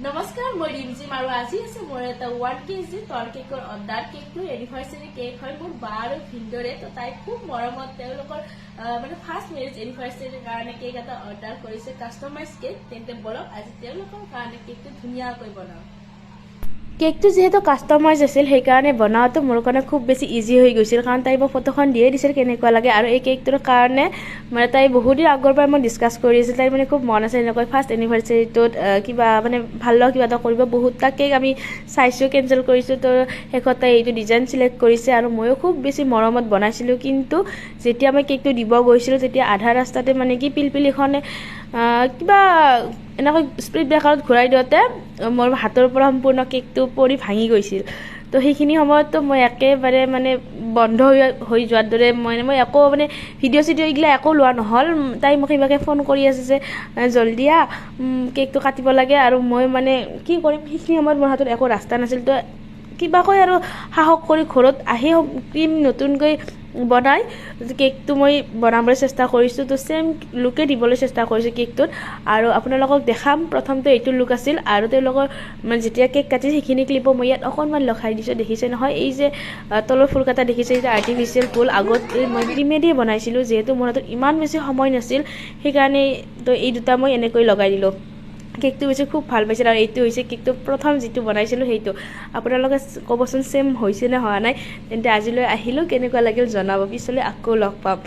নমস্কাৰ, মই ৰিমজিম আৰু আজি আছে মোৰ এটা 1 kg তল কেকৰ অৰ্ডাৰ। কেকটো এনিভাৰ্চাৰী কেক হয় মোৰ বা আৰু ভিনদৰে। তো তাই খুব মৰমত তেওঁলোকৰ মানে ফাৰ্ষ্ট মেৰেজ এনিভাৰ্চাৰীৰ কাৰণে কেক এটা অৰ্ডাৰ কৰিছে, কাষ্টমাইজ কেক। তেন্তে বলক আজি তেওঁলোকৰ কাৰণে কেকটো ধুনীয়াকৈ বনাওঁ। কেকটো যেহেতু কাষ্টমাইজ আছিল সেইকাৰণে বনাওঁতে মোৰ কাৰণে খুব বেছি ইজি হৈ গৈছিল, কাৰণ তাই মোক ফটোখন দিয়ে দিছিল কেনেকুৱা লাগে। আৰু এই কেকটোৰ কাৰণে মানে তাই বহুত দিন আগৰ পৰা মই ডিছকাছ কৰি আছিল। তাইৰ মানে খুব মন আছে এনেকৈ ফাৰ্ষ্ট এনিভাৰ্চাৰীটোত কিবা মানে ভাল লগা কিবা এটা কৰিব। বহুতটা কেক আমি চাইছোঁ, কেঞ্চেল কৰিছোঁ। তো শেষত তাই এইটো ডিজাইন চিলেক্ট কৰিছে আৰু ময়ো খুব বেছি মৰমত বনাইছিলোঁ। কিন্তু যেতিয়া মই কেকটো দিব গৈছিলোঁ তেতিয়া আধা ৰাস্তাতে মানে কি পিলপিলিখনে কিবা এনেকৈ স্পীড ব্ৰেকাৰত ঘূৰাই দিওঁতে মোৰ হাতৰ পৰা সম্পূৰ্ণ কেকটো পৰি ভাঙি গৈছিল। তো সেইখিনি সময়তো মই একেবাৰে মানে বন্ধ হৈ যোৱাৰ দৰে মই একো মানে ভিডিঅ' চিডিঅ' এইগিলা একো লোৱা নহ'ল। তাই মোক সেইভাগে ফোন কৰি আছে যে জল্দি কেকটো কাটিব লাগে, আৰু মই মানে কি কৰিম সেইখিনি সময়ত মোৰ হাতত একো ৰাস্তা নাছিল। তো কিবাকৈ আৰু সাহস কৰি ঘৰত আহি ক্ৰীম নতুনকৈ বনাই কেকটো মই বনাবলৈ চেষ্টা কৰিছোঁ। তো ছেম লুকে দিবলৈ চেষ্টা কৰিছোঁ কেকটোত। আৰু আপোনালোকক দেখাম, প্ৰথমতে এইটো লুক আছিল, আৰু তেওঁলোকৰ মানে যেতিয়া কেক কাটিছে সেইখিনি ক্লিপো মই ইয়াত অকণমান লখাই দিছোঁ। দেখিছে নহয়, এই যে তলৰ ফুল কটা দেখিছে, এইটো আৰ্টিফিচিয়েল ফুল। আগত মই ক্ৰীমেদিয়ে বনাইছিলোঁ, যিহেতু মোৰ হাতত ইমান বেছি সময় নাছিল সেইকাৰণে তো এই দুটা মই এনেকৈ লগাই দিলোঁ। কেকটো হৈছে খুব ভাল পাইছিল। আৰু এইটো হৈছে কেকটো প্ৰথম যিটো বনাইছিলোঁ সেইটো। আপোনালোকে ক'বচোন ছেম হৈছে নে হোৱা নাই। তেন্তে আজিলৈ আহিলোঁ, কেনেকুৱা লাগিল জনাব, পিছলৈ আকৌ লগ পাম।